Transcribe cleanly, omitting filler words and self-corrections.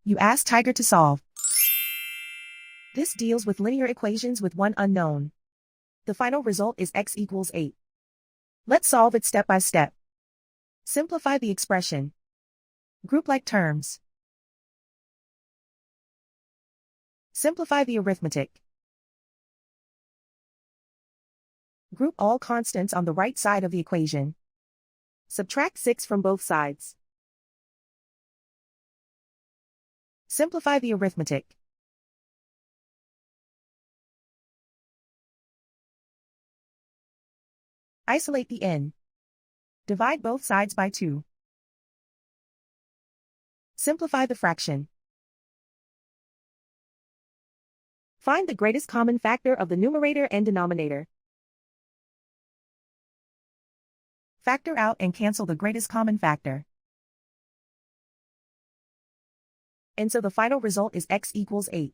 You ask Tiger to solve. This deals with linear equations with one unknown. The final result is x equals 8. Let's solve it step by step. Simplify the expression. Group like terms. Simplify the arithmetic. Group all constants on the right side of the equation. Subtract 6 from both sides. Simplify the arithmetic. Isolate the n. Divide both sides by 2. Simplify the fraction. Find the greatest common factor of the numerator and denominator. Factor out and cancel the greatest common factor. And so the final result is x equals 8.